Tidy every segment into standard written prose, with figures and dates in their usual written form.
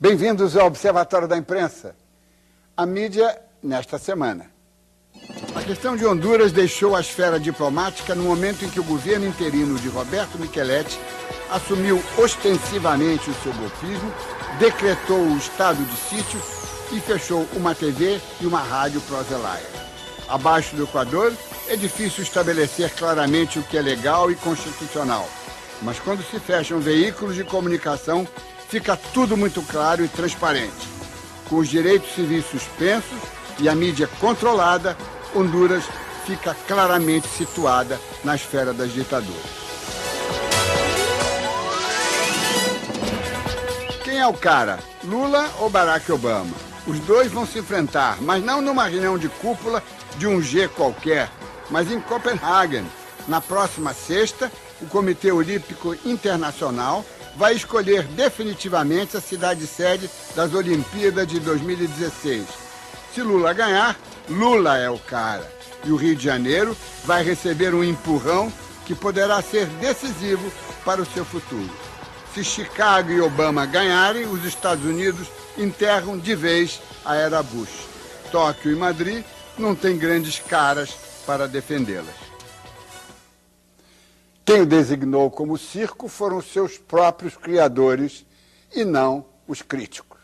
Bem-vindos ao Observatório da Imprensa. A mídia nesta semana. A questão de Honduras deixou a esfera diplomática no momento em que o governo interino de Roberto Micheletti assumiu ostensivamente o seu golpismo, decretou o estado de sítio e fechou uma TV e uma rádio pró-Zelaya. Abaixo do Equador, é difícil estabelecer claramente o que é legal e constitucional, mas quando se fecham veículos de comunicação, fica tudo muito claro e transparente. Com os direitos civis suspensos e a mídia controlada, Honduras fica claramente situada na esfera das ditaduras. Quem é o cara? Lula ou Barack Obama? Os dois vão se enfrentar, mas não numa reunião de cúpula de um G qualquer, mas em Copenhague. Na próxima sexta, o Comitê Olímpico Internacional vai escolher definitivamente a cidade-sede das Olimpíadas de 2016. Se Lula ganhar, Lula é o cara. E o Rio de Janeiro vai receber um empurrão que poderá ser decisivo para o seu futuro. Se Chicago e Obama ganharem, os Estados Unidos enterram de vez a era Bush. Tóquio e Madrid não têm grandes caras para defendê-las. Quem o designou como circo foram seus próprios criadores e não os críticos.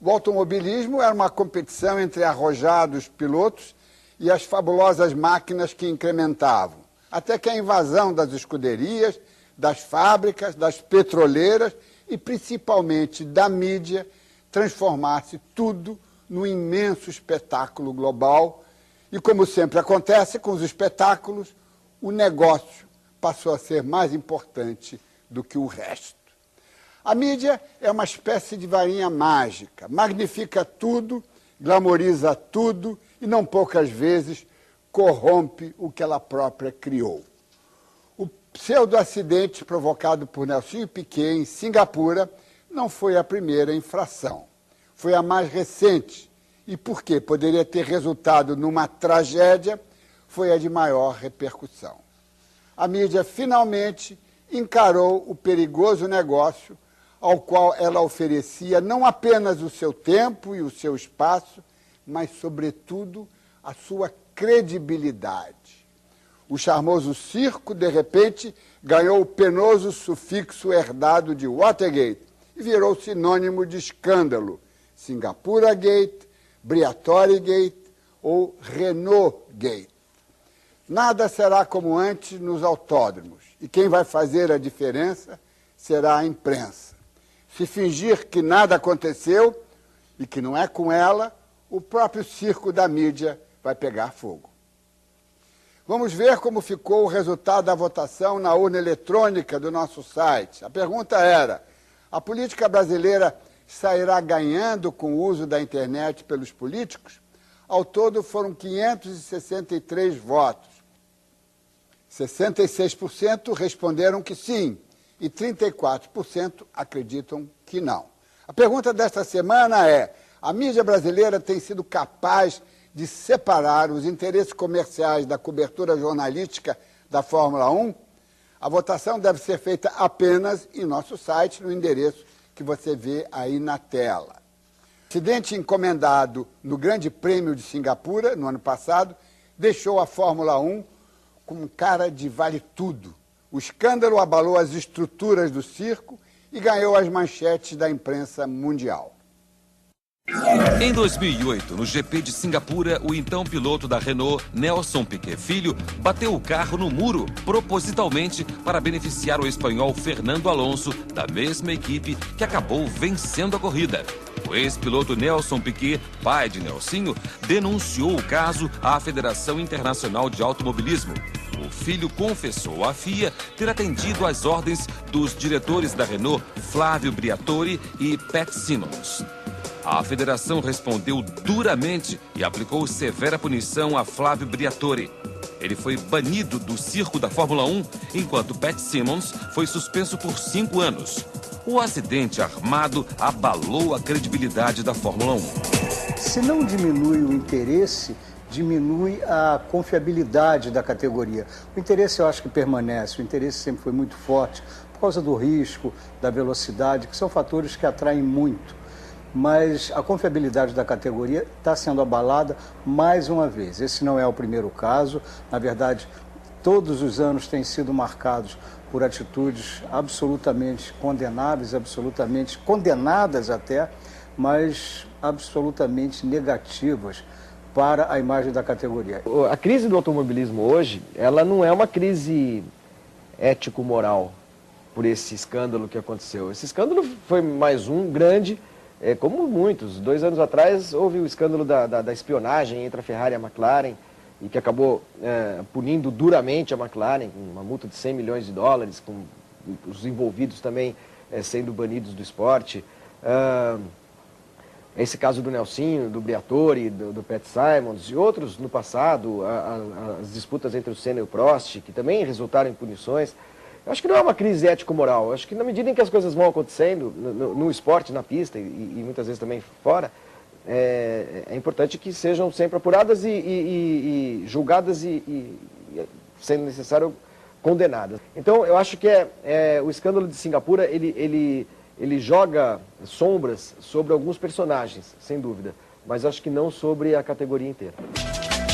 O automobilismo era uma competição entre arrojados pilotos e as fabulosas máquinas que incrementavam, até que a invasão das escuderias, das fábricas, das petroleiras e principalmente da mídia transformasse tudo num imenso espetáculo global. E como sempre acontece com os espetáculos, o negócio passou a ser mais importante do que o resto. A mídia é uma espécie de varinha mágica, magnifica tudo, glamoriza tudo e não poucas vezes corrompe o que ela própria criou. O pseudo-acidente provocado por Nelsinho Piquet em Singapura não foi a primeira infração, foi a mais recente e, porque poderia ter resultado numa tragédia, foi a de maior repercussão. A mídia finalmente encarou o perigoso negócio ao qual ela oferecia não apenas o seu tempo e o seu espaço, mas, sobretudo, a sua credibilidade. O charmoso circo, de repente, ganhou o penoso sufixo herdado de Watergate e virou sinônimo de escândalo. Singapura Gate, Briatore Gate ou Renault Gate. Nada será como antes nos autódromos, e quem vai fazer a diferença será a imprensa. Se fingir que nada aconteceu e que não é com ela, o próprio circo da mídia vai pegar fogo. Vamos ver como ficou o resultado da votação na urna eletrônica do nosso site. A pergunta era: a política brasileira sairá ganhando com o uso da internet pelos políticos? Ao todo foram 563 votos. 66% responderam que sim e 34% acreditam que não. A pergunta desta semana é: a mídia brasileira tem sido capaz de separar os interesses comerciais da cobertura jornalística da Fórmula 1? A votação deve ser feita apenas em nosso site, no endereço que você vê aí na tela. O acidente encomendado no Grande Prêmio de Singapura, no ano passado, deixou a Fórmula 1 com cara de vale tudo. O escândalo abalou as estruturas do circo e ganhou as manchetes da imprensa mundial. Em 2008, no GP de Singapura, o então piloto da Renault, Nelson Piquet Filho, bateu o carro no muro propositalmente para beneficiar o espanhol Fernando Alonso, da mesma equipe que acabou vencendo a corrida. O ex-piloto Nelson Piquet, pai de Nelsinho, denunciou o caso à Federação Internacional de Automobilismo. O filho confessou à FIA ter atendido às ordens dos diretores da Renault, Flávio Briatore e Pat Simmons. A federação respondeu duramente e aplicou severa punição a Flávio Briatore. Ele foi banido do circo da Fórmula 1, enquanto Pat Simmons foi suspenso por 5 anos. O acidente armado abalou a credibilidade da Fórmula 1. Se não diminui o interesse, diminui a confiabilidade da categoria. O interesse eu acho que permanece, o interesse sempre foi muito forte, por causa do risco, da velocidade, que são fatores que atraem muito. mas a confiabilidade da categoria está sendo abalada mais uma vez. Esse não é o primeiro caso, na verdade, todos os anos têm sido marcados por atitudes absolutamente condenáveis, absolutamente condenadas até, mas absolutamente negativas para a imagem da categoria. A crise do automobilismo hoje, ela não é uma crise ético-moral por esse escândalo que aconteceu. Esse escândalo foi mais um grande, como muitos. 2 anos atrás houve o escândalo da espionagem entre a Ferrari e a McLaren, e que acabou punindo duramente a McLaren, com uma multa de 100 milhões de dólares, com os envolvidos também sendo banidos do esporte. Esse caso do Nelsinho, do Briatore, do Pat Simons e outros no passado, as disputas entre o Senna e o Prost, que também resultaram em punições. Eu acho que não é uma crise ético-moral. Eu acho que na medida em que as coisas vão acontecendo, no esporte, na pista e muitas vezes também fora, é importante que sejam sempre apuradas e julgadas e, sendo necessário, condenadas. Então, eu acho que o escândalo de Singapura, ele joga sombras sobre alguns personagens, sem dúvida, mas acho que não sobre a categoria inteira.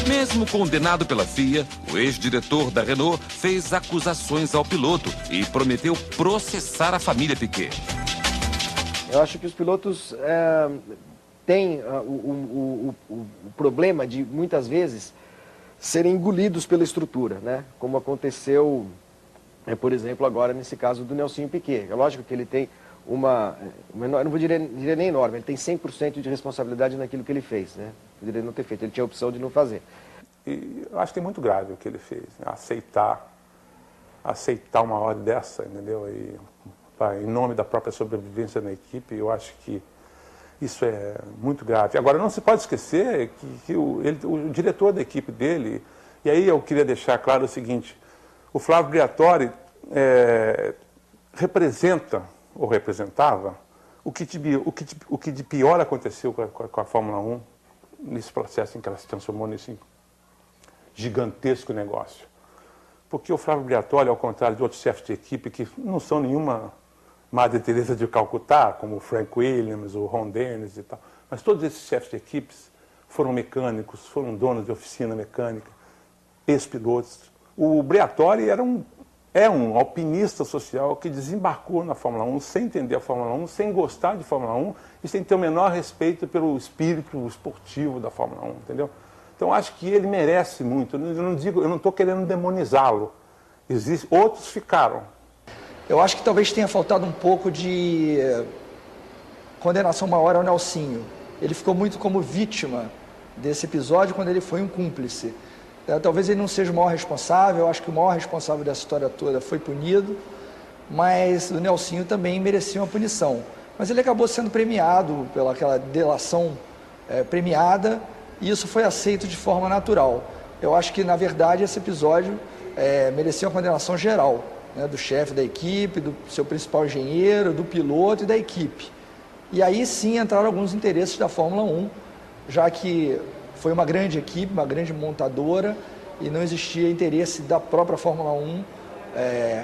Mesmo condenado pela FIA, o ex-diretor da Renault fez acusações ao piloto e prometeu processar a família Piquet. Eu acho que os pilotos têm o problema de, muitas vezes, serem engolidos pela estrutura, né? Como aconteceu, por exemplo, agora nesse caso do Nelsinho Piquet. É lógico que ele tem eu não vou dizer nem enorme, ele tem 100% de responsabilidade naquilo que ele fez, né? Poderia não ter feito, ele tinha a opção de não fazer. E eu acho que é muito grave o que ele fez, né? Aceitar uma ordem dessa, entendeu? E, em nome da própria sobrevivência da equipe, eu acho que isso é muito grave. Agora, não se pode esquecer que o diretor da equipe dele, e aí eu queria deixar claro o seguinte, o Flávio Briatore representava o que de pior aconteceu com a Fórmula 1 nesse processo em que ela se transformou nesse gigantesco negócio. Porque o Flávio Briatore, ao contrário de outros chefes de equipe que não são nenhuma Madre Teresa de Calcutá, como o Frank Williams, o Ron Dennis e tal, mas todos esses chefes de equipes foram mecânicos, foram donos de oficina mecânica, ex-pilotos. O Briatore é um alpinista social que desembarcou na Fórmula 1 sem entender a Fórmula 1, sem gostar de Fórmula 1 e sem ter o menor respeito pelo espírito esportivo da Fórmula 1, entendeu? Então acho que ele merece muito. Eu não estou querendo demonizá-lo. Outros ficaram. Eu acho que talvez tenha faltado um pouco de condenação maior ao Nelsinho. Ele ficou muito como vítima desse episódio quando ele foi um cúmplice. Talvez ele não seja o maior responsável, eu acho que o maior responsável dessa história toda foi punido, mas o Nelsinho também merecia uma punição. Mas ele acabou sendo premiado pelaquela delação premiada, e isso foi aceito de forma natural. Eu acho que, na verdade, esse episódio merecia uma condenação geral, né, do chefe da equipe, do seu principal engenheiro, do piloto e da equipe. E aí sim entraram alguns interesses da Fórmula 1, já que foi uma grande equipe, uma grande montadora, e não existia interesse da própria Fórmula 1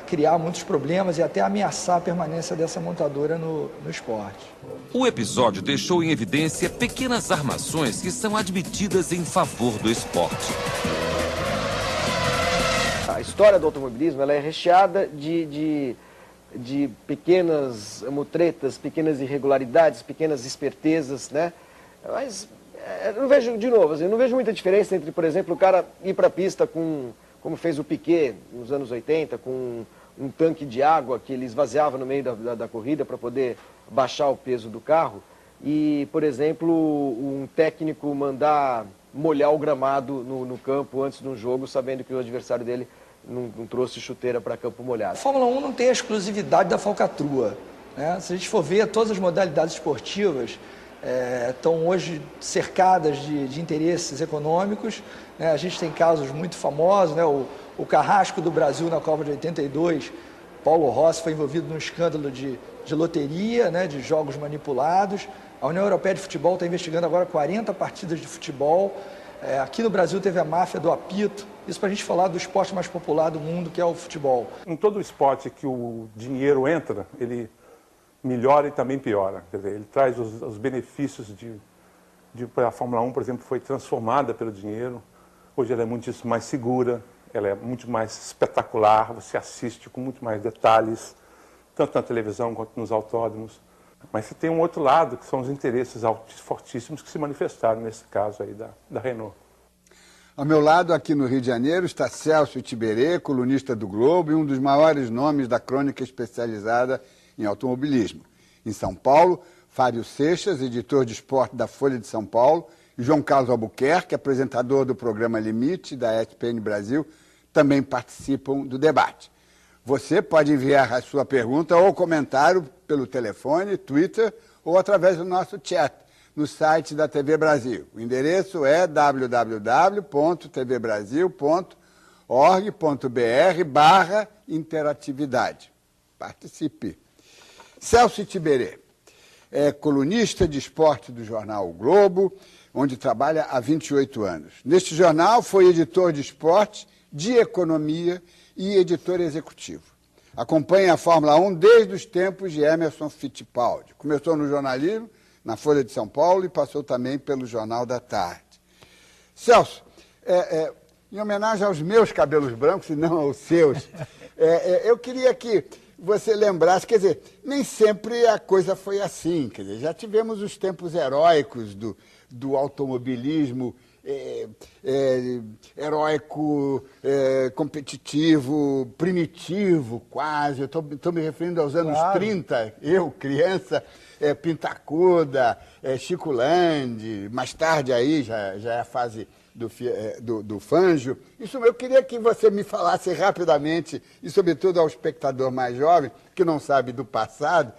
criar muitos problemas e até ameaçar a permanência dessa montadora no esporte. O episódio deixou em evidência pequenas armações que são admitidas em favor do esporte. A história do automobilismo ela é recheada de pequenas mutretas, pequenas irregularidades, pequenas espertezas, né? Mas eu não vejo, de novo, eu não vejo muita diferença entre, por exemplo, o cara ir para a pista como fez o Piquet nos anos 80, com um tanque de água que ele esvaziava no meio da corrida para poder baixar o peso do carro, e, por exemplo, um técnico mandar molhar o gramado no campo antes de um jogo, sabendo que o adversário dele não trouxe chuteira para campo molhado. A Fórmula 1 não tem a exclusividade da falcatrua, né? Se a gente for ver, todas as modalidades esportivas estão hoje cercadas de interesses econômicos, né? A gente tem casos muito famosos, né? O Carrasco do Brasil na Copa de 82, Paulo Rossi foi envolvido num escândalo de loteria, né? De jogos manipulados. A União Europeia de Futebol está investigando agora 40 partidas de futebol. Aqui no Brasil teve a máfia do apito. Isso para a gente falar do esporte mais popular do mundo, que é o futebol. Em todo esporte que o dinheiro entra, ele melhora e também piora. Quer dizer, ele traz os benefícios a Fórmula 1, por exemplo, foi transformada pelo dinheiro. Hoje ela é muito mais segura, ela é muito mais espetacular, você assiste com muito mais detalhes, tanto na televisão quanto nos autódromos. Mas você tem um outro lado, que são os interesses fortíssimos que se manifestaram nesse caso aí da Renault. Ao meu lado, aqui no Rio de Janeiro, está Celso Tiberê, colunista do Globo e um dos maiores nomes da crônica especializada em automobilismo. Em São Paulo, Fábio Seixas, editor de esporte da Folha de São Paulo, e João Carlos Albuquerque, apresentador do programa Limite, da ESPN Brasil, também participam do debate. Você pode enviar a sua pergunta ou comentário pelo telefone, Twitter ou através do nosso chat no site da TV Brasil. O endereço é www.tvbrasil.org.br/interatividade. Participe. Celso Tiberê é colunista de esporte do jornal O Globo, onde trabalha há 28 anos. Neste jornal foi editor de esporte, de economia e editor executivo. Acompanha a Fórmula 1 desde os tempos de Emerson Fittipaldi. Começou no jornalismo, na Folha de São Paulo, e passou também pelo Jornal da Tarde. Celso, em homenagem aos meus cabelos brancos e não aos seus, eu queria que você lembrasse, quer dizer, nem sempre a coisa foi assim, quer dizer, já tivemos os tempos heróicos do automobilismo, heróico, competitivo, primitivo, quase. Eu estou me referindo aos anos 30, eu, criança, Pintacuda, Chico Landi, mais tarde aí, já é a fase do Fangio. Isso eu queria que você me falasse rapidamente, e sobretudo ao espectador mais jovem, que não sabe do passado,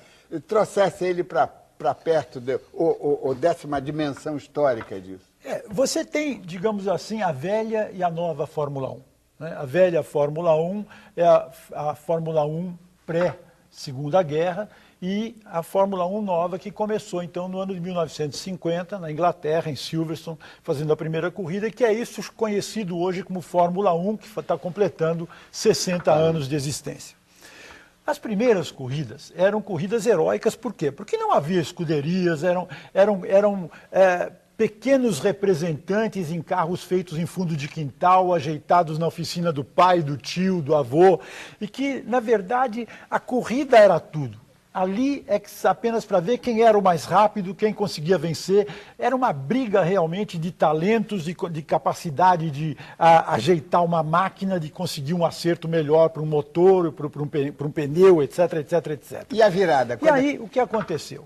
trouxesse ele para perto ou desse uma dimensão histórica disso. Você tem, digamos assim, a velha e a nova Fórmula 1. Né? A velha Fórmula 1 é a Fórmula 1 pré-Segunda Guerra e a Fórmula 1 nova que começou, então, no ano de 1950, na Inglaterra, em Silverstone, fazendo a primeira corrida, que é isso conhecido hoje como Fórmula 1, que está completando 60 anos de existência. As primeiras corridas eram corridas heróicas, por quê? Porque não havia escuderias, eram pequenos representantes em carros feitos em fundo de quintal, ajeitados na oficina do pai, do tio, do avô, e que, na verdade, a corrida era tudo. Ali é apenas para ver quem era o mais rápido, quem conseguia vencer. Era uma briga realmente de talentos, de capacidade de ajeitar uma máquina, de conseguir um acerto melhor para um motor, para um pneu, etc, etc, etc. E a virada? E aí, o que aconteceu?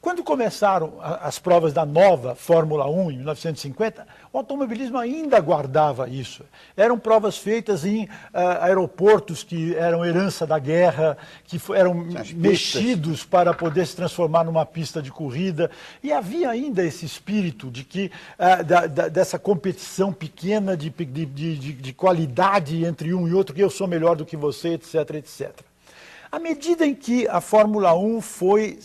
Quando começaram as provas da nova Fórmula 1, em 1950, o automobilismo ainda guardava isso. Eram provas feitas em aeroportos que eram herança da guerra, que eram mexidos para poder se transformar numa pista de corrida. E havia ainda esse espírito de que, dessa competição pequena de qualidade entre um e outro, que eu sou melhor do que você, etc, etc. À medida em que a Fórmula 1 foi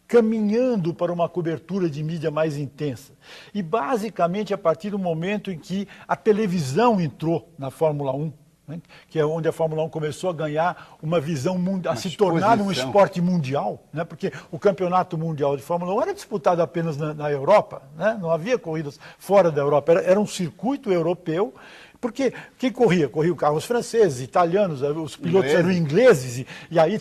caminhando para uma cobertura de mídia mais intensa. E, basicamente, a partir do momento em que a televisão entrou na Fórmula 1, né, que é onde a Fórmula 1 começou a ganhar uma visão mundial, a se tornar um esporte mundial, né, porque o campeonato mundial de Fórmula 1 era disputado apenas na Europa, né, não havia corridas fora da Europa, era um circuito europeu. Porque quem corria? Corriam carros franceses, italianos, os pilotos eram ingleses, e aí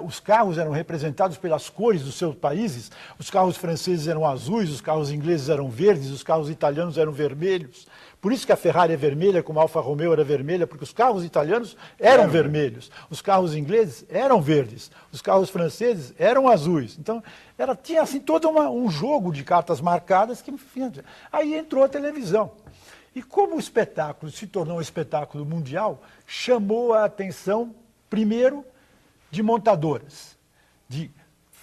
os carros eram representados pelas cores dos seus países. Os carros franceses eram azuis, os carros ingleses eram verdes, os carros italianos eram vermelhos. Por isso que a Ferrari é vermelha, como a Alfa Romeo era vermelha, porque os carros italianos eram vermelhos, os carros ingleses eram verdes, os carros franceses eram azuis. Então, tinha assim todo um jogo de cartas marcadas que, enfim, aí entrou a televisão. E como o espetáculo se tornou um espetáculo mundial, chamou a atenção, primeiro, de montadoras, de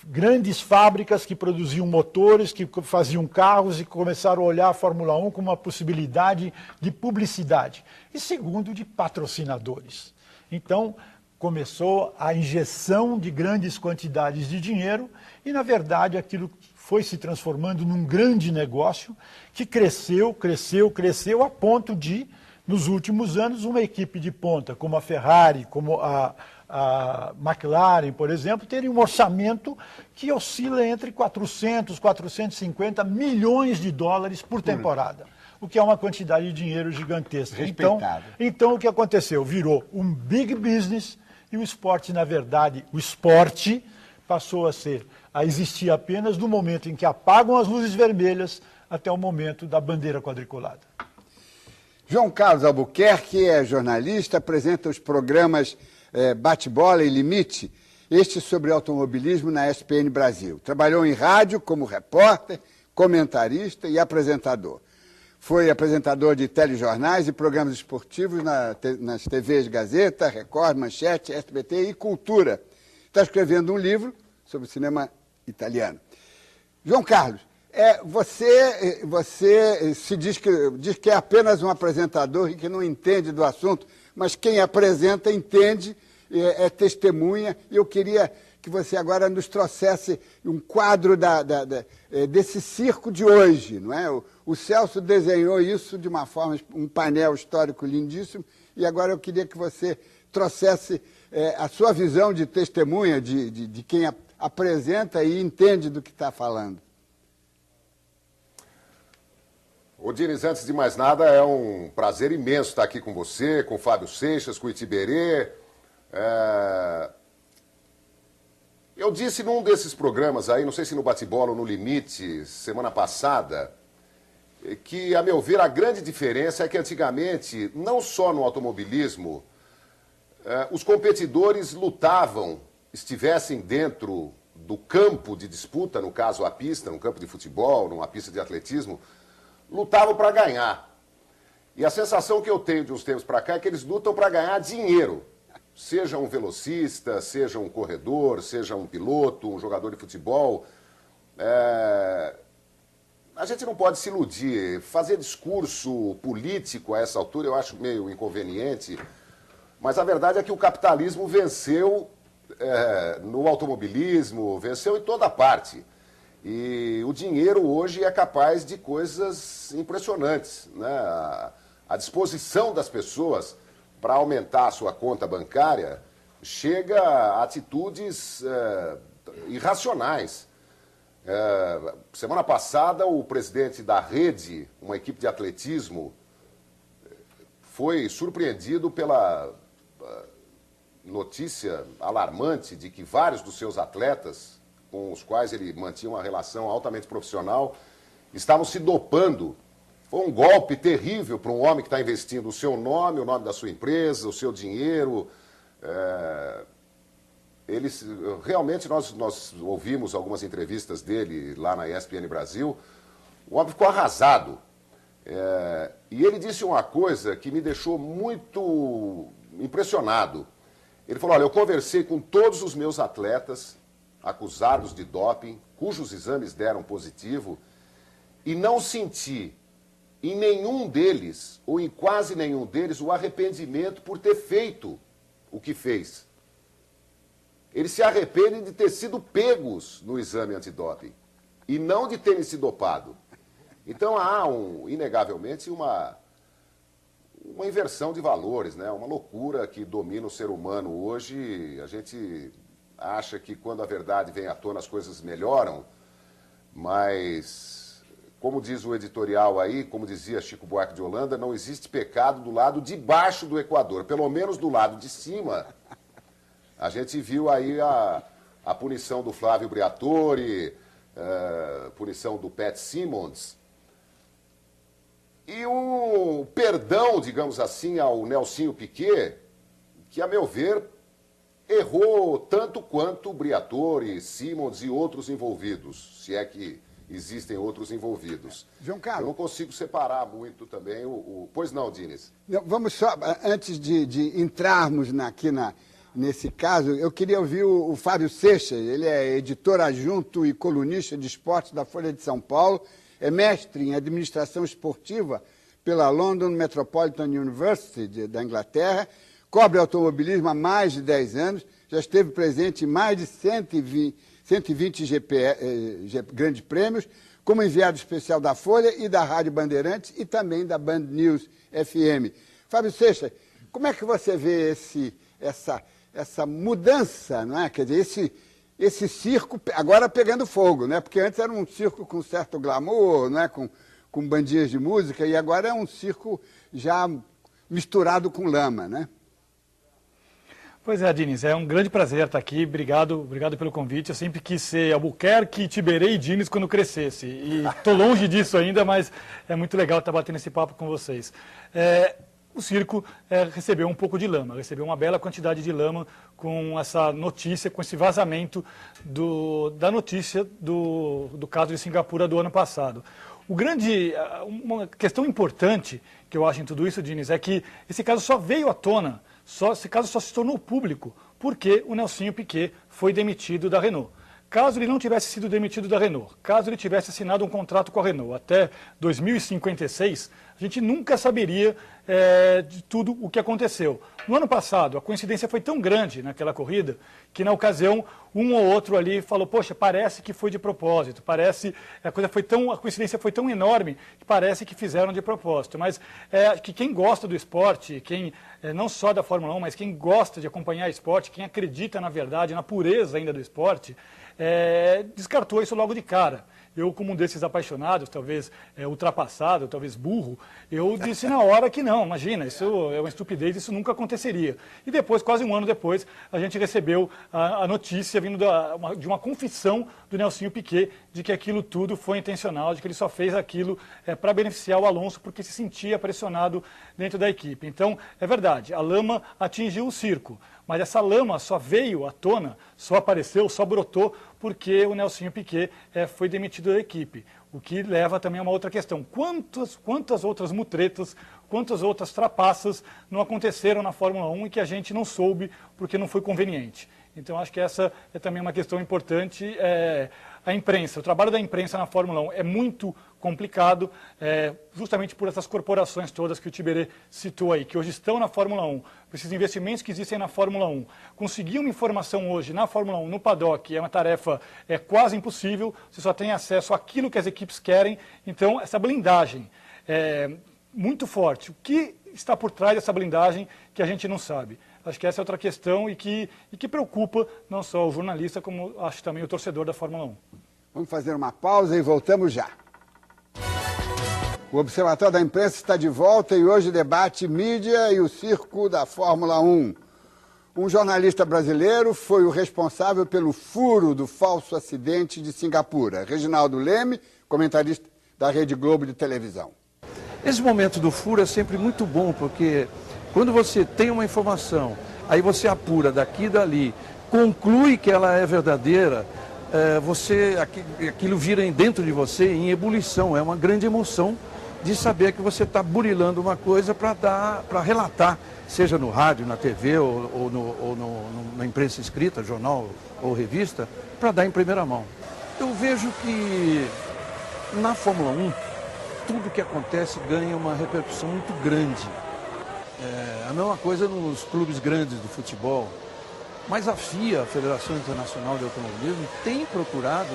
grandes fábricas que produziam motores, que faziam carros e começaram a olhar a Fórmula 1 como uma possibilidade de publicidade. E segundo, de patrocinadores. Então, começou a injeção de grandes quantidades de dinheiro e, na verdade, aquilo foi se transformando num grande negócio que cresceu a ponto de, Nos últimos anos, uma equipe de ponta, como a Ferrari, como a McLaren, por exemplo, teria um orçamento que oscila entre 400 e 450 milhões de dólares por temporada, o que é uma quantidade de dinheiro gigantesca. Então, o que aconteceu? Virou um big business e o esporte, na verdade, o esporte passou a existir apenas do momento em que apagam as luzes vermelhas até o momento da bandeira quadriculada. João Carlos Albuquerque é jornalista, apresenta os programas Bate-Bola e Limite, este sobre automobilismo na ESPN Brasil. Trabalhou em rádio como repórter, comentarista e apresentador. Foi apresentador de telejornais e programas esportivos nas TVs Gazeta, Record, Manchete, SBT e Cultura. Está escrevendo um livro sobre cinema italiano. João Carlos, você se diz que é apenas um apresentador e que não entende do assunto, mas quem apresenta entende, é testemunha, e eu queria que você agora nos trouxesse um quadro desse circo de hoje, não é? O Celso desenhou isso de uma forma, um painel histórico lindíssimo, e agora eu queria que você trouxesse a sua visão de testemunha, de quem apresenta e entende do que está falando. Ô, Diniz, antes de mais nada, é um prazer imenso estar aqui com você, com o Fábio Seixas, com o Itiberê. Eu disse num desses programas aí, não sei se no Bate-Bola ou no Limite, semana passada, que, a meu ver, a grande diferença é que antigamente, não só no automobilismo, os competidores lutavam, estivessem dentro do campo de disputa, no caso a pista, no campo de futebol, numa pista de atletismo, lutavam para ganhar. E a sensação que eu tenho de uns tempos para cá é que eles lutam para ganhar dinheiro. Seja um velocista, seja um corredor, seja um piloto, um jogador de futebol. A gente não pode se iludir. Fazer discurso político a essa altura eu acho meio inconveniente. Mas a verdade é que o capitalismo venceu no automobilismo, venceu em toda parte. E o dinheiro hoje é capaz de coisas impressionantes, né? A disposição das pessoas para aumentar a sua conta bancária chega a atitudes irracionais. Semana passada, o presidente da Rede, uma equipe de atletismo, foi surpreendido pela notícia alarmante de que vários dos seus atletas, com os quais ele mantinha uma relação altamente profissional, estavam se dopando. Foi um golpe terrível para um homem que está investindo o seu nome, o nome da sua empresa, o seu dinheiro. Realmente, nós ouvimos algumas entrevistas dele lá na ESPN Brasil. O homem ficou arrasado. E ele disse uma coisa que me deixou muito impressionado. Ele falou, olha, eu conversei com todos os meus atletas acusados de doping, cujos exames deram positivo, e não senti em nenhum deles, ou em quase nenhum deles, o arrependimento por ter feito o que fez. Eles se arrependem de ter sido pegos no exame antidoping, e não de terem se dopado. Então há, inegavelmente, uma inversão de valores, né? Uma loucura que domina o ser humano hoje. A gente acha que quando a verdade vem à tona as coisas melhoram, mas, como diz o editorial aí, como dizia Chico Buarque de Holanda, não existe pecado do lado de baixo do Equador, pelo menos do lado de cima. A gente viu aí a punição do Flávio Briatore, punição do Pat Simmons, e o perdão, digamos assim, ao Nelsinho Piquet, que, a meu ver, errou tanto quanto o Briatore, Simmons e outros envolvidos, se é que existem outros envolvidos. João Carlos, eu não consigo separar muito também Pois não, Diniz? Vamos só, antes de entrarmos nesse caso, eu queria ouvir o Fábio Seixas. Ele é editor adjunto e colunista de esportes da Folha de São Paulo, é mestre em administração esportiva pela London Metropolitan University da Inglaterra, cobre automobilismo há mais de 10 anos, já esteve presente em mais de 120 grandes prêmios, como enviado especial da Folha e da Rádio Bandeirantes e também da Band News FM. Fábio Seixas, como é que você vê essa mudança, não é? Quer dizer, esse circo agora pegando fogo, né? Porque antes era um circo com certo glamour, não é? Com bandinhas de música, e agora é um circo já misturado com lama, né? Pois é, Diniz, é um grande prazer estar aqui, obrigado pelo convite. Eu sempre quis ser Albuquerque, Tiberê e Diniz quando crescesse, e estou longe disso ainda, mas é muito legal estar batendo esse papo com vocês. O circo recebeu um pouco de lama, recebeu uma bela quantidade de lama com essa notícia, com esse vazamento da notícia do caso de Singapura do ano passado. Uma questão importante que eu acho em tudo isso, Diniz, é que esse caso só veio à tona, esse caso só se tornou público porque o Nelsinho Piquet foi demitido da Renault. Caso ele não tivesse sido demitido da Renault, caso ele tivesse assinado um contrato com a Renault até 2056, a gente nunca saberia de tudo o que aconteceu. No ano passado, a coincidência foi tão grande naquela corrida que, na ocasião, um ou outro ali falou, poxa, parece que foi de propósito, a coincidência foi tão enorme que parece que fizeram de propósito. Mas que quem gosta do esporte, não só da Fórmula 1, mas quem gosta de acompanhar esporte, quem acredita na verdade, na pureza ainda do esporte, descartou isso logo de cara. Eu, como um desses apaixonados, talvez ultrapassado, talvez burro, eu disse na hora que não, imagina, isso é uma estupidez, isso nunca aconteceria. E depois, quase um ano depois, a gente recebeu a notícia vindo de uma confissão do Nelsinho Piquet de que aquilo tudo foi intencional, de que ele só fez aquilo para beneficiar o Alonso porque se sentia pressionado dentro da equipe. Então, é verdade, a lama atingiu o circo, mas essa lama só veio à tona, só apareceu, só brotou porque o Nelsinho Piquet foi demitido da equipe. O que leva também a uma outra questão. Quantas outras mutretas, quantas outras trapaças não aconteceram na Fórmula 1 e que a gente não soube porque não foi conveniente? Então, acho que essa é também uma questão importante. A imprensa, o trabalho da imprensa na Fórmula 1 é muito complicado, justamente por essas corporações todas que o Tiberê citou aí, que hoje estão na Fórmula 1, por esses investimentos que existem na Fórmula 1. Conseguir uma informação hoje na Fórmula 1, no paddock, é uma tarefa quase impossível, você só tem acesso àquilo que as equipes querem, então essa blindagem é muito forte. O que está por trás dessa blindagem que a gente não sabe? Acho que essa é outra questão e que preocupa não só o jornalista, como acho também o torcedor da Fórmula 1. Vamos fazer uma pausa e voltamos já. O Observatório da Imprensa está de volta e hoje debate mídia e o circo da Fórmula 1. Um jornalista brasileiro foi o responsável pelo furo do falso acidente de Singapura. Reginaldo Leme, comentarista da Rede Globo de televisão. Esse momento do furo é sempre muito bom, porque quando você tem uma informação, aí você apura daqui e dali, conclui que ela é verdadeira, aquilo vira dentro de você em ebulição. É uma grande emoção de saber que você está burilando uma coisa para relatar, seja no rádio, na TV ou na imprensa escrita, jornal ou revista, para dar em primeira mão. Eu vejo que na Fórmula 1, tudo que acontece ganha uma repercussão muito grande. A mesma coisa nos clubes grandes do futebol. Mas a FIA, a Federação Internacional de Automobilismo, tem procurado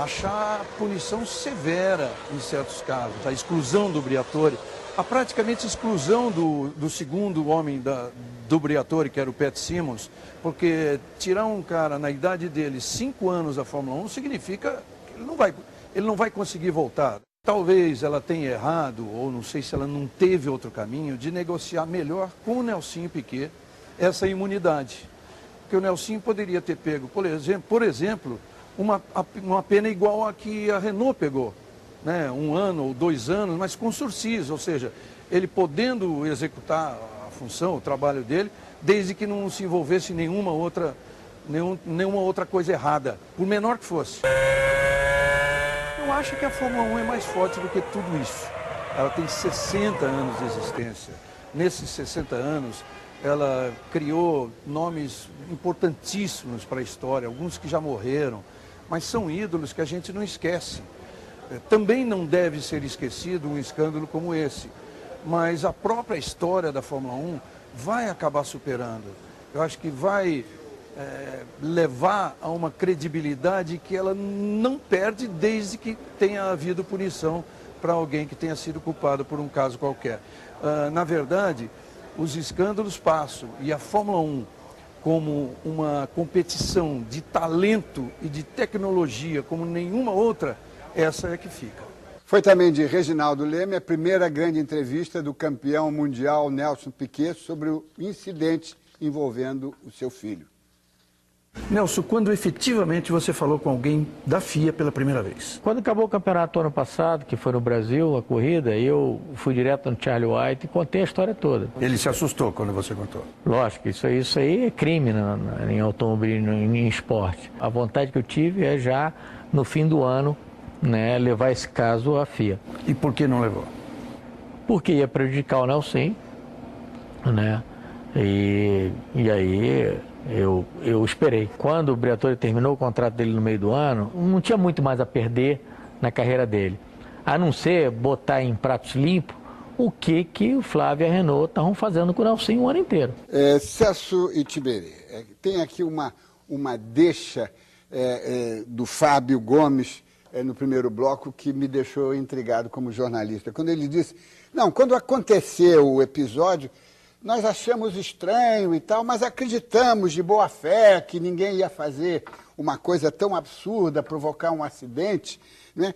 achar punição severa em certos casos. A exclusão do Briatore, a praticamente exclusão do segundo homem do Briatore, que era o Pat Symonds, porque tirar um cara na idade dele 5 anos da Fórmula 1 significa que ele não vai conseguir voltar. Talvez ela tenha errado, ou não sei se ela não teve outro caminho, de negociar melhor com o Nelsinho Piquet essa imunidade. Porque o Nelsinho poderia ter pego, por exemplo, uma pena igual a que a Renault pegou, né? 1 ano ou 2 anos, mas com sursis, ou seja, ele podendo executar a função, o trabalho dele, desde que não se envolvesse nenhuma outra coisa errada, por menor que fosse. Eu acho que a Fórmula 1 é mais forte do que tudo isso. Ela tem 60 anos de existência. Nesses 60 anos, ela criou nomes importantíssimos para a história, alguns que já morreram, mas são ídolos que a gente não esquece. Também não deve ser esquecido um escândalo como esse, mas a própria história da Fórmula 1 vai acabar superando. Eu acho que vai levar a uma credibilidade que ela não perde desde que tenha havido punição para alguém que tenha sido culpado por um caso qualquer. Na verdade, os escândalos passam e a Fórmula 1, como uma competição de talento e de tecnologia como nenhuma outra, essa é que fica. Foi também de Reginaldo Leme a primeira grande entrevista do campeão mundial Nelson Piquet sobre o incidente envolvendo o seu filho. Nelson, quando efetivamente você falou com alguém da FIA pela primeira vez? Quando acabou o campeonato ano passado, que foi no Brasil, a corrida, eu fui direto no Charlie White e contei a história toda. Ele se assustou quando você contou? Lógico, isso aí é crime em automobilismo, em esporte. A vontade que eu tive é já, no fim do ano, né, levar esse caso à FIA. E por que não levou? Porque ia prejudicar o Nelson, né? E aí eu esperei. Quando o Briatore terminou o contrato dele no meio do ano, não tinha muito mais a perder na carreira dele, a não ser botar em pratos limpos o que o Flávio e a Renault estavam fazendo com o Nelson o ano inteiro. Celso e Tiberê, tem aqui uma deixa do Fábio Gomes no primeiro bloco que me deixou intrigado como jornalista. Quando ele disse, quando aconteceu o episódio, nós achamos estranho e tal, mas acreditamos de boa fé que ninguém ia fazer uma coisa tão absurda, provocar um acidente, né?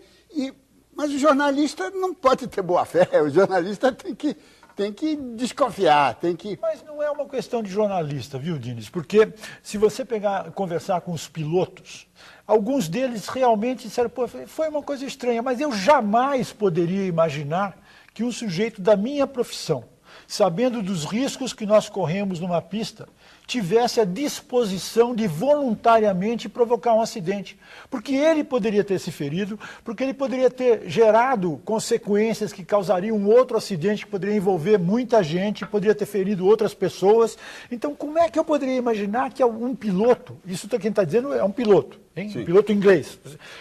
Mas o jornalista não pode ter boa fé, o jornalista tem que desconfiar, tem que... Mas não é uma questão de jornalista, viu, Diniz? Porque se você conversar com os pilotos, alguns deles realmente disseram, pô, foi uma coisa estranha, mas eu jamais poderia imaginar que um sujeito da minha profissão, sabendo dos riscos que nós corremos numa pista, tivesse a disposição de voluntariamente provocar um acidente. Porque ele poderia ter se ferido, porque ele poderia ter gerado consequências que causariam um outro acidente que poderia envolver muita gente, poderia ter ferido outras pessoas. Então, como é que eu poderia imaginar que um piloto, isso quem está dizendo é um piloto, hein? Um piloto inglês.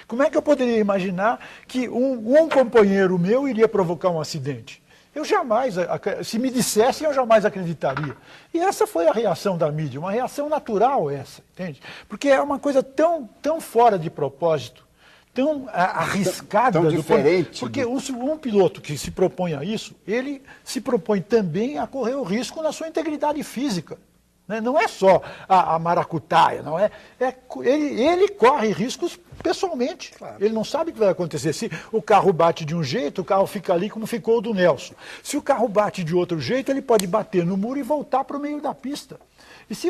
Como é que eu poderia imaginar que um companheiro meu iria provocar um acidente? Eu jamais, se me dissessem, eu jamais acreditaria. E essa foi a reação da mídia, uma reação natural essa, entende? Porque é uma coisa tão fora de propósito, tão arriscada. Tão diferente. Porque um piloto que se propõe a isso, ele se propõe também a correr o risco na sua integridade física. Né? Não é só a maracutaia, não é? Ele corre riscos pessoalmente. Claro. Ele não sabe o que vai acontecer. Se o carro bate de um jeito, o carro fica ali como ficou o do Nelson. Se o carro bate de outro jeito, ele pode bater no muro e voltar para o meio da pista. E se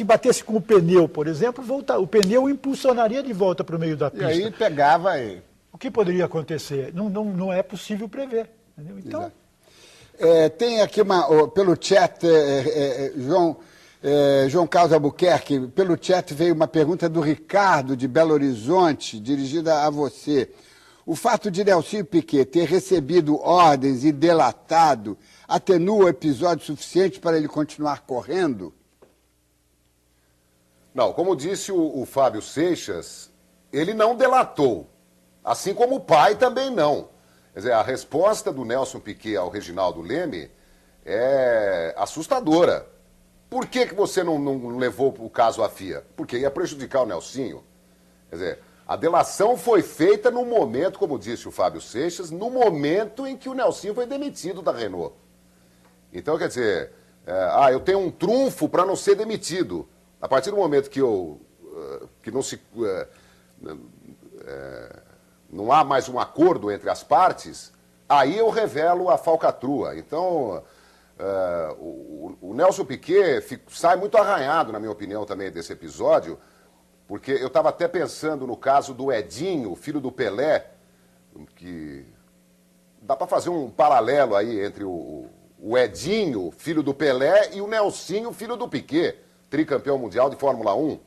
batesse com o pneu, por exemplo, o pneu impulsionaria de volta para o meio da pista. E aí pegava ele. O que poderia acontecer? Não é possível prever. Entendeu? Então... tem aqui pelo chat, João Carlos Albuquerque, pelo chat veio uma pergunta do Ricardo, de Belo Horizonte, dirigida a você. O fato de Nelson Piquet ter recebido ordens e delatado atenua o episódio suficiente para ele continuar correndo? Não, como disse o Fábio Seixas, ele não delatou, assim como o pai também não. Quer dizer, a resposta do Nelson Piquet ao Reginaldo Leme é assustadora. Por que você não levou o caso à FIA? Porque ia prejudicar o Nelsinho. Quer dizer, a delação foi feita no momento, como disse o Fábio Seixas, no momento em que o Nelsinho foi demitido da Renault. Então, quer dizer, eu tenho um trunfo para não ser demitido. A partir do momento que não há mais um acordo entre as partes, aí eu revelo a falcatrua. Então... o Nelson Piquet sai muito arranhado, na minha opinião, também desse episódio, porque eu estava até pensando no caso do Edinho, filho do Pelé, que dá para fazer um paralelo aí entre o Edinho, filho do Pelé, e o Nelsinho, filho do Piquet, tricampeão mundial de Fórmula 1.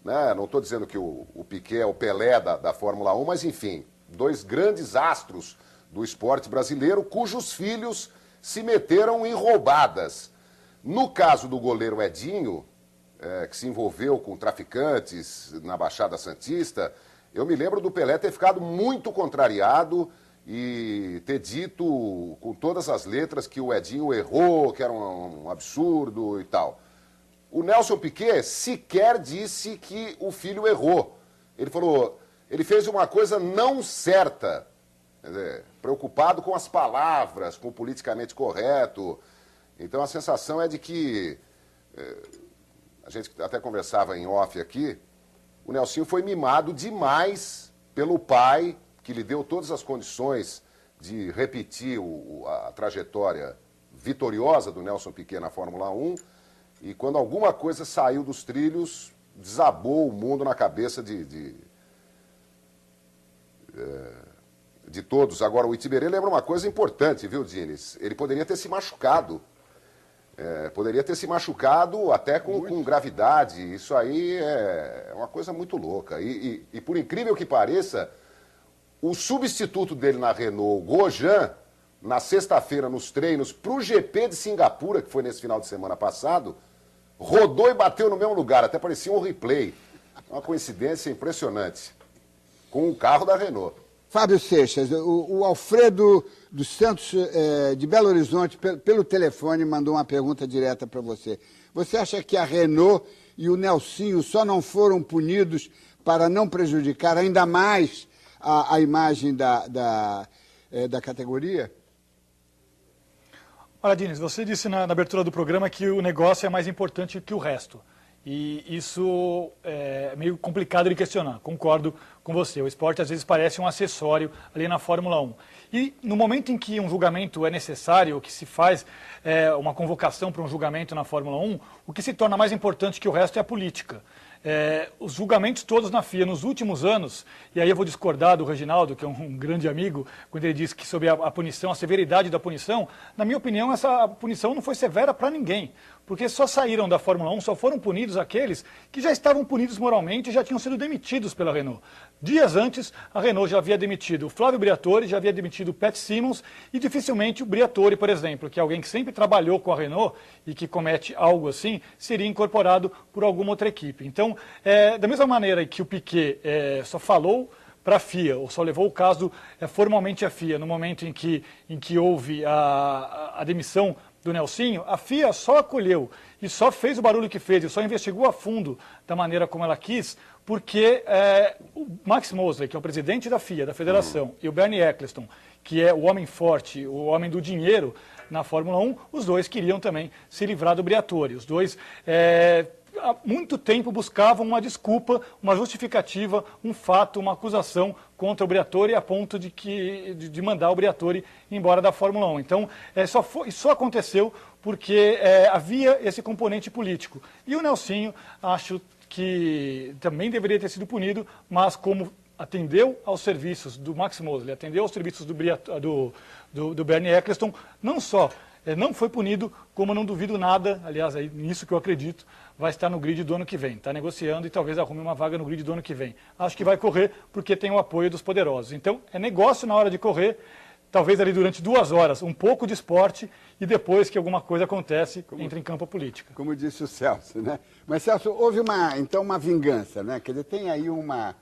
Né? Não estou dizendo que o Piquet é o Pelé da Fórmula 1, mas enfim, dois grandes astros do esporte brasileiro, cujos filhos se meteram em roubadas. No caso do goleiro Edinho, que se envolveu com traficantes na Baixada Santista, eu me lembro do Pelé ter ficado muito contrariado e ter dito com todas as letras que o Edinho errou, que era um absurdo e tal. O Nelson Piquet sequer disse que o filho errou. Ele falou, ele fez uma coisa não certa. Quer dizer, preocupado com as palavras, com o politicamente correto. Então a sensação é de que, a gente até conversava em off aqui, o Nelsinho foi mimado demais pelo pai, que lhe deu todas as condições de repetir a trajetória vitoriosa do Nelson Piquet na Fórmula 1, e quando alguma coisa saiu dos trilhos, desabou o mundo na cabeça de todos. Agora, o Itiberê lembra uma coisa importante, viu, Diniz? Ele poderia ter se machucado. Poderia ter se machucado até com gravidade. Isso aí é uma coisa muito louca. E por incrível que pareça, o substituto dele na Renault, o Grosjean, na sexta-feira, nos treinos, para o GP de Singapura, que foi nesse final de semana passado, rodou e bateu no mesmo lugar. Até parecia um replay. Uma coincidência impressionante. Com o carro da Renault. Fábio Seixas, o Alfredo dos Santos, de Belo Horizonte, pelo telefone, mandou uma pergunta direta para você. Você acha que a Renault e o Nelsinho só não foram punidos para não prejudicar ainda mais a imagem da categoria? Olha, Diniz, você disse na abertura do programa que o negócio é mais importante que o resto. E isso é meio complicado de questionar, concordo com você. O esporte às vezes parece um acessório ali na Fórmula 1. E no momento em que um julgamento é necessário, que se faz uma convocação para um julgamento na Fórmula 1, o que se torna mais importante que o resto é a política. Os julgamentos todos na FIA nos últimos anos, e aí eu vou discordar do Reginaldo, que é um grande amigo, quando ele diz que sobre a punição, a severidade da punição, na minha opinião, essa punição não foi severa para ninguém. Porque só saíram da Fórmula 1, só foram punidos aqueles que já estavam punidos moralmente e já tinham sido demitidos pela Renault. Dias antes, a Renault já havia demitido o Flávio Briatore, já havia demitido o Pat Symonds e dificilmente o Briatore, por exemplo, que é alguém que sempre trabalhou com a Renault e que comete algo assim, seria incorporado por alguma outra equipe. Então, da mesma maneira que o Piquet só falou para a FIA, ou só levou o caso formalmente à FIA, no momento em que houve a demissão do Nelsinho, a FIA só acolheu e só fez o barulho que fez e só investigou a fundo da maneira como ela quis, porque o Max Mosley, que é o presidente da FIA, da federação, e o Bernie Ecclestone, que é o homem forte, o homem do dinheiro na Fórmula 1, os dois queriam também se livrar do Briatore. Os dois há muito tempo buscavam uma desculpa, uma justificativa, um fato, uma acusação contra o Briatore a ponto de mandar o Briatore embora da Fórmula 1. Então, só aconteceu porque havia esse componente político. E o Nelsinho, acho que também deveria ter sido punido, mas como atendeu aos serviços do Max Mosley, atendeu aos serviços do Bernie Ecclestone, não só não foi punido, como não duvido nada, aliás, é nisso que eu acredito, vai estar no grid do ano que vem. Está negociando e talvez arrume uma vaga no grid do ano que vem. Acho que vai correr porque tem o apoio dos poderosos. Então, é negócio na hora de correr, talvez ali durante 2 horas, um pouco de esporte e depois que alguma coisa acontece, entra em campo a política. Como disse o Celso, né? Mas, Celso, houve uma vingança, né? Quer dizer, tem aí uma...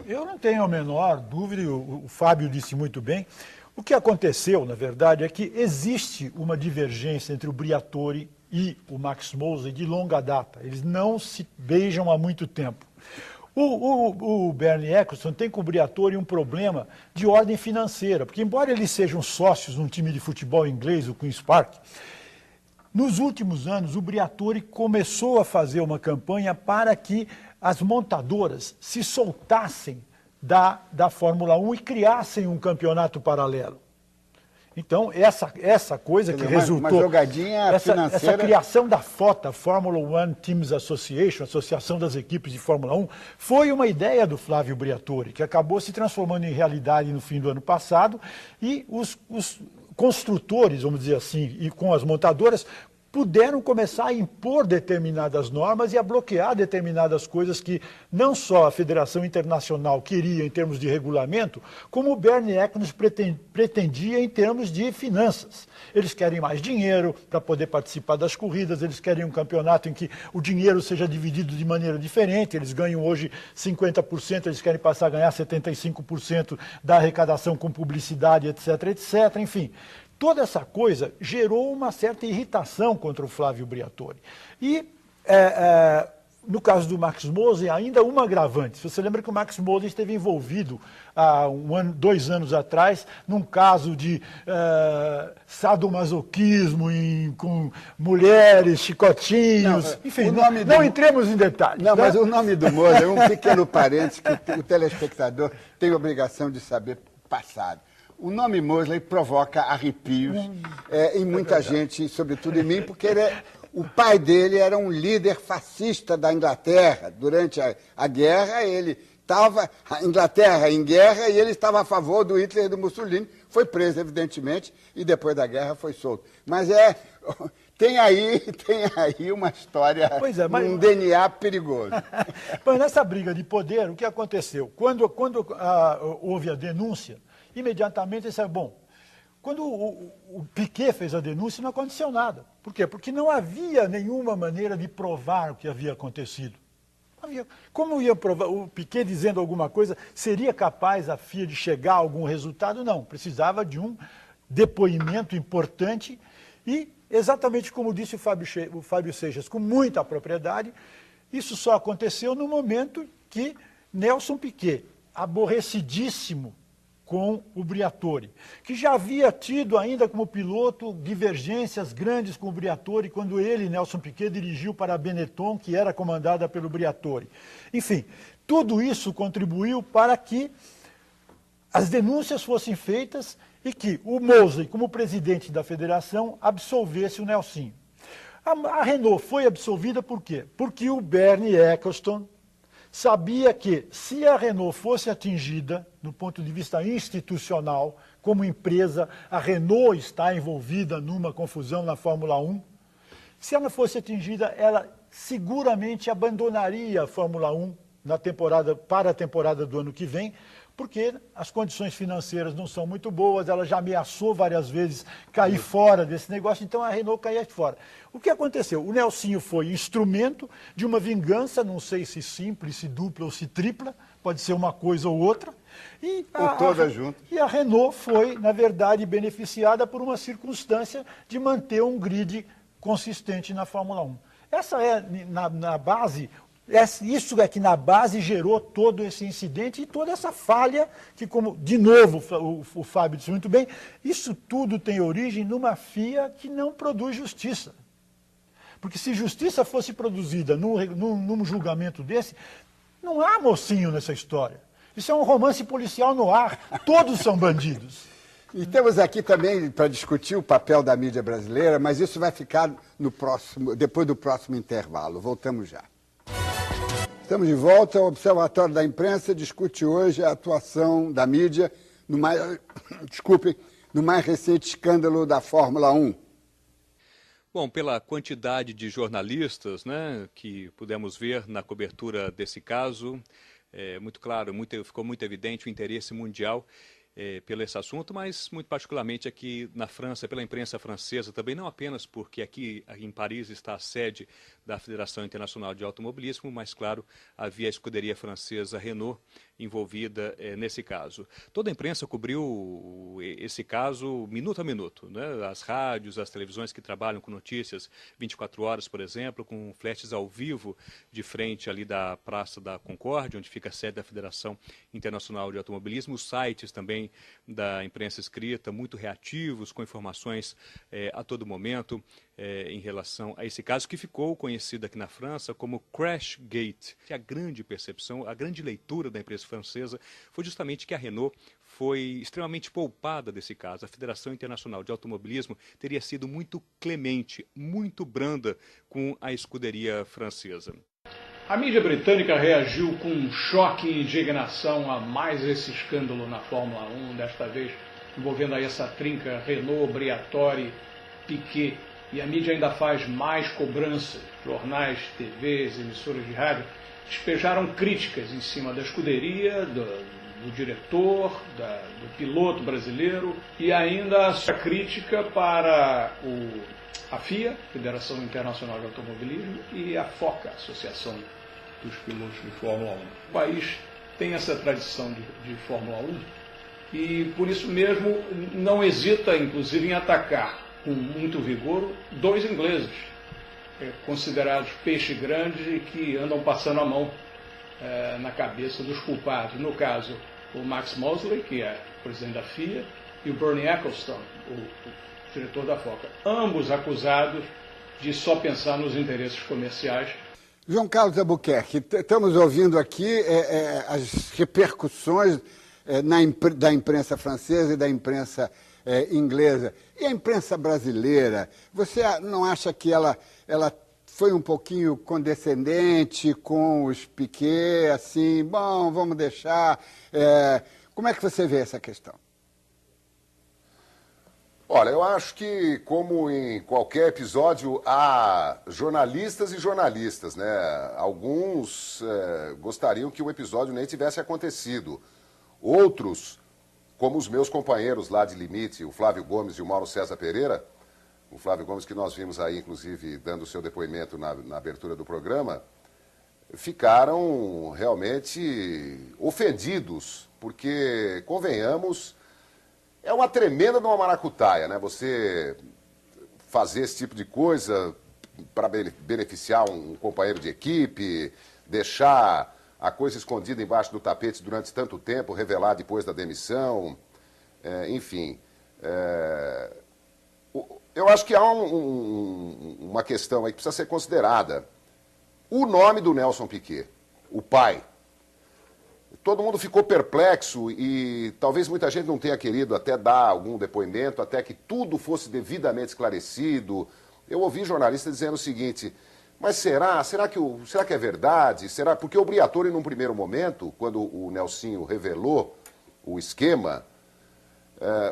Eu não tenho a menor dúvida, o Fábio disse muito bem. O que aconteceu, na verdade, é que existe uma divergência entre o Briatore e o Max Mosley de longa data. Eles não se beijam há muito tempo. O Bernie Ecclestone tem com o Briatore um problema de ordem financeira, porque embora eles sejam sócios num time de futebol inglês, o Queen's Park, nos últimos anos o Briatore começou a fazer uma campanha para que as montadoras se soltassem da Fórmula 1 e criassem um campeonato paralelo. Então, essa coisa que resultou... Uma jogadinha financeira... Essa criação da FOTA, Formula One Teams Association, Associação das Equipes de Fórmula 1, foi uma ideia do Flávio Briatore, que acabou se transformando em realidade no fim do ano passado, e os construtores, vamos dizer assim, e com as montadoras, puderam começar a impor determinadas normas e a bloquear determinadas coisas que não só a Federação Internacional queria em termos de regulamento, como o Bernie Ecclestone pretendia em termos de finanças. Eles querem mais dinheiro para poder participar das corridas, eles querem um campeonato em que o dinheiro seja dividido de maneira diferente, eles ganham hoje 50%, eles querem passar a ganhar 75% da arrecadação com publicidade, etc, etc, enfim. Toda essa coisa gerou uma certa irritação contra o Flávio Briatore. E no caso do Max Moser, ainda uma agravante. Você lembra que o Max Moser esteve envolvido há 2 anos atrás num caso de sadomasoquismo com mulheres, chicotinhos, enfim, não entremos em detalhes. Não, mas o nome do Moser é um pequeno parênteses que o telespectador tem obrigação de saber passado. O nome Mosley provoca arrepios em muita gente, sobretudo em mim, porque o pai dele era um líder fascista da Inglaterra. Durante a guerra, a Inglaterra em guerra, e ele estava a favor do Hitler e do Mussolini. Foi preso, evidentemente, e depois da guerra foi solto. Mas tem aí uma história, um DNA perigoso. Mas nessa briga de poder, o que aconteceu? Quando houve a denúncia, imediatamente ele disse, bom, quando o Piquet fez a denúncia, não aconteceu nada. Por quê? Porque não havia nenhuma maneira de provar o que havia acontecido. Como ia provar? O Piquet dizendo alguma coisa, seria capaz a FIA de chegar a algum resultado? Não, precisava de um depoimento importante e, exatamente como disse o Fábio Seixas, com muita propriedade, isso só aconteceu no momento que Nelson Piquet, aborrecidíssimo com o Briatore, que já havia tido ainda como piloto divergências grandes com o Briatore quando ele, Nelson Piquet, dirigiu para a Benetton, que era comandada pelo Briatore. Enfim, tudo isso contribuiu para que as denúncias fossem feitas e que o Mosley, como presidente da federação, absolvesse o Nelsinho. A Renault foi absolvida por quê? Porque o Bernie Ecclestone sabia que, se a Renault fosse atingida, do ponto de vista institucional, como empresa, a Renault está envolvida numa confusão na Fórmula 1, se ela fosse atingida, ela seguramente abandonaria a Fórmula 1 para a temporada do ano que vem, porque as condições financeiras não são muito boas, ela já ameaçou várias vezes cair fora desse negócio, então a Renault caía fora. O que aconteceu? O Nelsinho foi instrumento de uma vingança, não sei se simples, se dupla ou se tripla, pode ser uma coisa ou outra. Ou todas juntas. E a Renault foi, na verdade, beneficiada por uma circunstância de manter um grid consistente na Fórmula 1. Essa é, na base... Isso é que na base gerou todo esse incidente e toda essa falha, que, como de novo o Fábio disse muito bem, isso tudo tem origem numa FIA que não produz justiça. Porque se justiça fosse produzida num julgamento desse, não há mocinho nessa história. Isso é um romance policial no ar, todos são bandidos. E temos aqui também para discutir o papel da mídia brasileira, mas isso vai ficar depois do próximo intervalo. Voltamos já. Estamos de volta. O Observatório da Imprensa discute hoje a atuação da mídia no mais recente escândalo da Fórmula 1. Bom, pela quantidade de jornalistas, né, que pudemos ver na cobertura desse caso, muito claro, ficou muito evidente o interesse mundial pelo esse assunto, mas muito particularmente aqui na França, pela imprensa francesa também, não apenas porque aqui em Paris está a sede da Federação Internacional de Automobilismo, mas, claro, havia a escuderia francesa Renault envolvida nesse caso. Toda a imprensa cobriu esse caso minuto a minuto, né? As rádios, as televisões que trabalham com notícias 24 horas, por exemplo, com flashes ao vivo de frente ali da Praça da Concórdia, onde fica a sede da Federação Internacional de Automobilismo, os sites também da imprensa escrita, muito reativos, com informações a todo momento em relação a esse caso, que ficou conhecido aqui na França como Crashgate. Que a grande percepção, a grande leitura da imprensa francesa foi justamente que a Renault foi extremamente poupada desse caso. A Federação Internacional de Automobilismo teria sido muito clemente, muito branda com a escuderia francesa. A mídia britânica reagiu com choque e indignação a mais esse escândalo na Fórmula 1, desta vez envolvendo aí essa trinca Renault, Briatore, Piquet. E a mídia ainda faz mais cobranças. Jornais, TVs, emissoras de rádio despejaram críticas em cima da escuderia, do diretor, do piloto brasileiro e ainda a crítica para a FIA, Federação Internacional de Automobilismo, e a FOCA, Associação dos Pilotos de Fórmula 1. O país tem essa tradição de Fórmula 1 e, por isso mesmo, não hesita, inclusive, em atacar com muito vigor dois ingleses, considerados peixe grande e que andam passando a mão na cabeça dos culpados. No caso, o Max Mosley, que é presidente da FIA, e o Bernie Ecclestone, o diretor da FOCA. Ambos acusados de só pensar nos interesses comerciais. João Carlos Albuquerque, estamos ouvindo aqui as repercussões da imprensa francesa e da imprensa inglesa. E a imprensa brasileira, você não acha que ela foi um pouquinho condescendente com os Piquet, assim, bom, vamos deixar... como é que você vê essa questão? Olha, eu acho que, como em qualquer episódio, há jornalistas e jornalistas, né? Alguns gostariam que o episódio nem tivesse acontecido. Outros, como os meus companheiros lá de Limite, o Flávio Gomes e o Mauro César Pereira, o Flávio Gomes que nós vimos aí, inclusive, dando o seu depoimento na abertura do programa, ficaram realmente ofendidos, porque, convenhamos, é uma tremenda de uma maracutaia, né? Você fazer esse tipo de coisa para beneficiar um companheiro de equipe, deixar a coisa escondida embaixo do tapete durante tanto tempo, revelar depois da demissão, enfim. Eu acho que há uma questão aí que precisa ser considerada. O nome do Nelson Piquet, o pai. Todo mundo ficou perplexo e talvez muita gente não tenha querido até dar algum depoimento, até que tudo fosse devidamente esclarecido. Eu ouvi jornalistas dizendo o seguinte, mas será que é verdade? Será? Porque o Briatore, num primeiro momento, quando o Nelsinho revelou o esquema,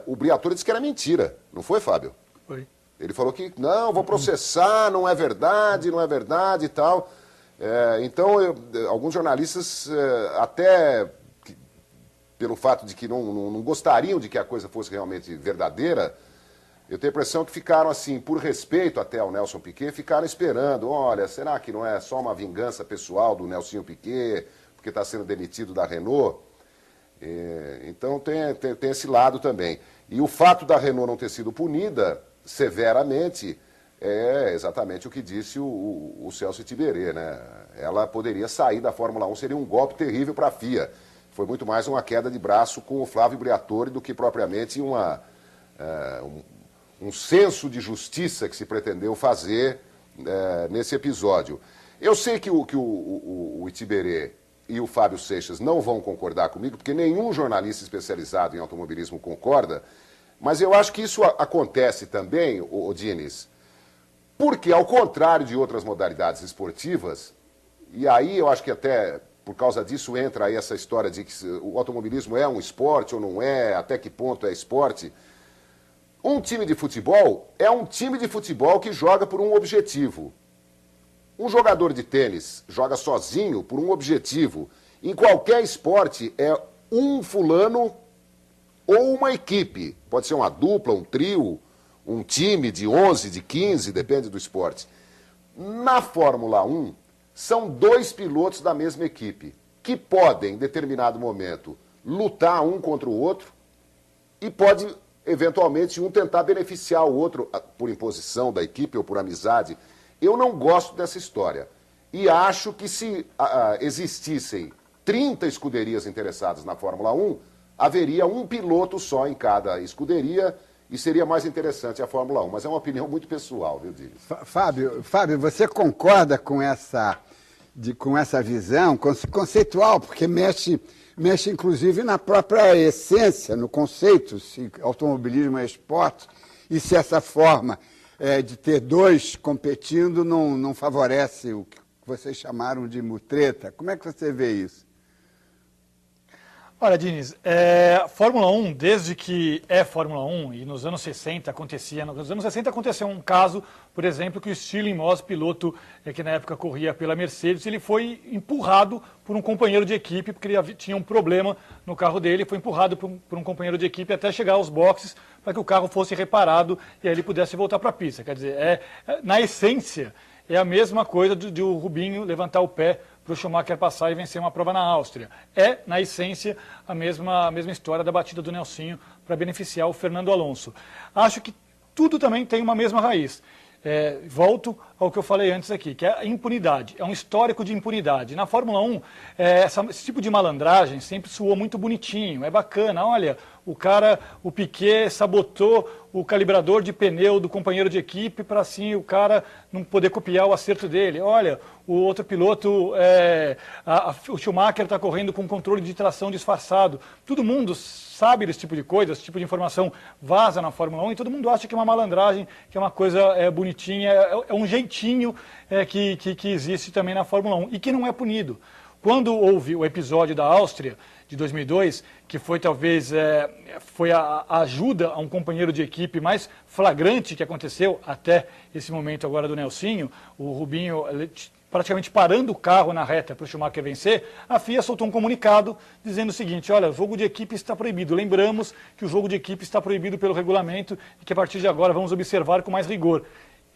o Briatore disse que era mentira, não foi, Fábio? Foi. Ele falou que, não, vou processar, não é verdade e tal... Então, alguns jornalistas, até pelo fato de que não gostariam de que a coisa fosse realmente verdadeira, eu tenho a impressão que ficaram assim, por respeito até ao Nelson Piquet, ficaram esperando, olha, será que não é só uma vingança pessoal do Nelsinho Piquet, porque está sendo demitido da Renault? Então tem esse lado também. E o fato da Renault não ter sido punida severamente... é exatamente o que disse o Celso Tiberê, né? Ela poderia sair da Fórmula 1, seria um golpe terrível para a FIA. Foi muito mais uma queda de braço com o Flávio Briatore do que propriamente um senso de justiça que se pretendeu fazer nesse episódio. Eu sei que o Itiberê e o Fábio Seixas não vão concordar comigo, porque nenhum jornalista especializado em automobilismo concorda, mas eu acho que isso acontece também, Diniz, porque, ao contrário de outras modalidades esportivas, e aí eu acho que até por causa disso entra aí essa história de que o automobilismo é um esporte ou não é, até que ponto é esporte. Um time de futebol é um time de futebol que joga por um objetivo. Um jogador de tênis joga sozinho por um objetivo. Em qualquer esporte é um fulano ou uma equipe. Pode ser uma dupla, um trio, um time de 11, de 15, depende do esporte. Na Fórmula 1, são dois pilotos da mesma equipe, que podem, em determinado momento, lutar um contra o outro e pode, eventualmente, um tentar beneficiar o outro por imposição da equipe ou por amizade. Eu não gosto dessa história. E acho que se existissem 30 escuderias interessadas na Fórmula 1, haveria um piloto só em cada escuderia, e seria mais interessante a Fórmula 1, mas é uma opinião muito pessoal, viu, Diniz? Fábio, você concorda com essa visão conceitual, porque mexe inclusive na própria essência, no conceito, se automobilismo é esporte, e se essa forma de ter dois competindo não favorece o que vocês chamaram de mutreta. Como é que você vê isso? Olha, Diniz, Fórmula 1, desde que é Fórmula 1, e nos anos 60 aconteceu um caso, por exemplo, que o Stirling Moss, piloto que na época corria pela Mercedes, ele foi empurrado por um companheiro de equipe, porque ele tinha um problema no carro dele, foi empurrado por um companheiro de equipe até chegar aos boxes para que o carro fosse reparado e aí ele pudesse voltar para a pista. Quer dizer, na essência, é a mesma coisa de o Rubinho levantar o pé para o Schumacher passar e vencer uma prova na Áustria. É, na essência, a mesma história da batida do Nelsinho para beneficiar o Fernando Alonso. Acho que tudo também tem uma mesma raiz. volto ao que eu falei antes aqui, que é a impunidade, é um histórico de impunidade. Na Fórmula 1, esse tipo de malandragem sempre soou muito bonitinho, é bacana, olha, o Piquet sabotou o calibrador de pneu do companheiro de equipe para assim o cara não poder copiar o acerto dele. Olha, o outro piloto, o Schumacher está correndo com controle de tração disfarçado. Todo mundo sabe desse tipo de coisa, esse tipo de informação vaza na Fórmula 1 e todo mundo acha que é uma malandragem, que é uma coisa bonitinha, é um jeitinho que existe também na Fórmula 1 e que não é punido. Quando houve o episódio da Áustria, de 2002, que foi talvez foi a ajuda a um companheiro de equipe mais flagrante que aconteceu até esse momento agora do Nelsinho, o Rubinho praticamente parando o carro na reta para o Schumacher vencer, a FIA soltou um comunicado dizendo o seguinte, olha, o jogo de equipe está proibido. Lembramos que o jogo de equipe está proibido pelo regulamento e que a partir de agora vamos observar com mais rigor.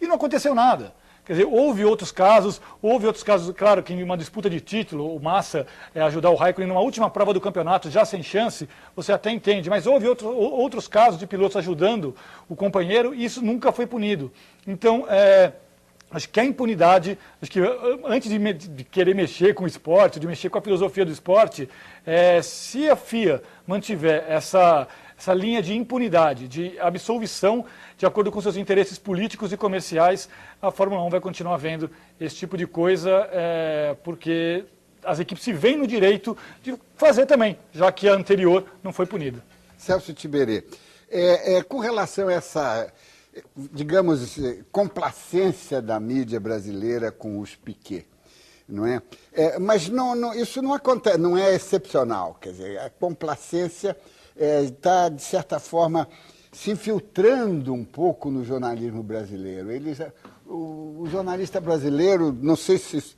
E não aconteceu nada. Quer dizer, houve outros casos, claro, que em uma disputa de título, o Massa ajudar o Raikkonen numa última prova do campeonato, já sem chance, você até entende, mas houve outros casos de pilotos ajudando o companheiro e isso nunca foi punido. Então, acho que a impunidade, acho que antes de querer mexer com o esporte, de mexer com a filosofia do esporte, se a FIA mantiver essa linha de impunidade, de absolvição, de acordo com seus interesses políticos e comerciais, a Fórmula 1 vai continuar vendo esse tipo de coisa, porque as equipes se veem no direito de fazer também, já que a anterior não foi punida. Celso Tiberê, com relação a essa, digamos, complacência da mídia brasileira com os Piquet, não é? Mas isso não acontece, não é excepcional, quer dizer, a complacência está, de certa forma, se infiltrando um pouco no jornalismo brasileiro. O jornalista brasileiro, não sei se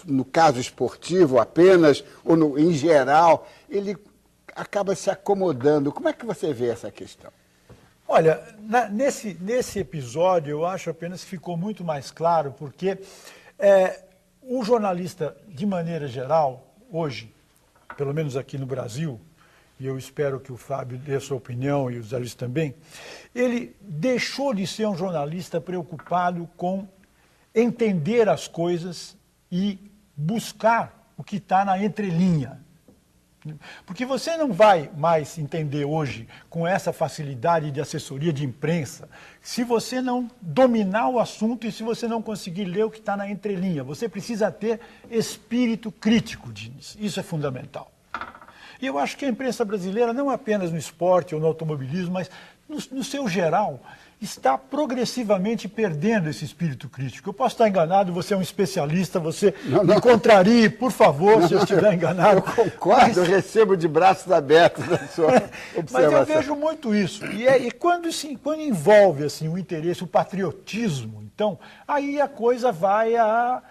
no caso esportivo apenas, ou em geral, ele acaba se acomodando. Como é que você vê essa questão? Olha, nesse episódio, eu acho apenas que ficou muito mais claro, porque o jornalista, de maneira geral, hoje, pelo menos aqui no Brasil, e eu espero que o Fábio dê a sua opinião e os Alice também, ele deixou de ser um jornalista preocupado com entender as coisas e buscar o que está na entrelinha. Porque você não vai mais entender hoje, com essa facilidade de assessoria de imprensa, se você não dominar o assunto e se você não conseguir ler o que está na entrelinha. Você precisa ter espírito crítico, Diniz. Isso é fundamental. E eu acho que a imprensa brasileira, não apenas no esporte ou no automobilismo, mas no seu geral, está progressivamente perdendo esse espírito crítico. Eu posso estar enganado, você é um especialista, você me contrarie, por favor, se eu estiver enganado. Eu concordo, eu recebo de braços abertos a sua observação. Mas eu vejo muito isso. E quando envolve assim, o interesse, o patriotismo, então, aí a coisa vai a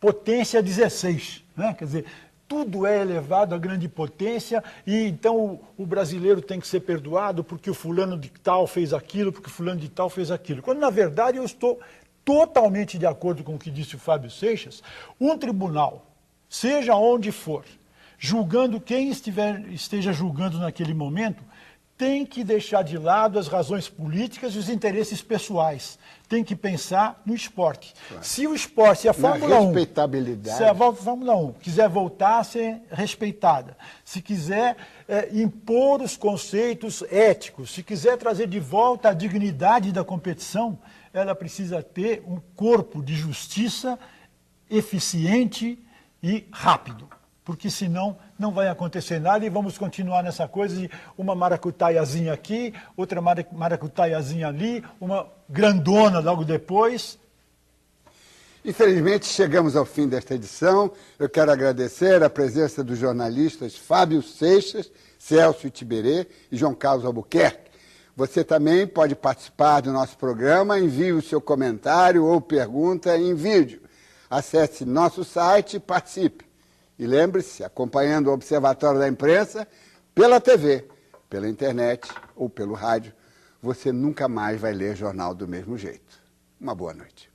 potência 16, né? Quer dizer, tudo é elevado à grande potência e então o brasileiro tem que ser perdoado porque o fulano de tal fez aquilo, porque o fulano de tal fez aquilo. Quando, na verdade, eu estou totalmente de acordo com o que disse o Fábio Seixas, um tribunal, seja onde for, julgando quem esteja julgando naquele momento, tem que deixar de lado as razões políticas e os interesses pessoais. Tem que pensar no esporte. Claro. Se o esporte, se a Fórmula 1, se a Fórmula 1 quiser voltar a ser respeitada, se quiser impor os conceitos éticos, se quiser trazer de volta a dignidade da competição, ela precisa ter um corpo de justiça eficiente e rápido. Porque senão não vai acontecer nada e vamos continuar nessa coisa de uma maracutaiazinha aqui, outra maracutaiazinha ali, uma grandona logo depois. Infelizmente, chegamos ao fim desta edição. Eu quero agradecer a presença dos jornalistas Fábio Seixas, Celso Tiberê e João Carlos Albuquerque. Você também pode participar do nosso programa, envie o seu comentário ou pergunta em vídeo. Acesse nosso site e participe. E lembre-se, acompanhando o Observatório da Imprensa, pela TV, pela internet ou pelo rádio, você nunca mais vai ler jornal do mesmo jeito. Uma boa noite.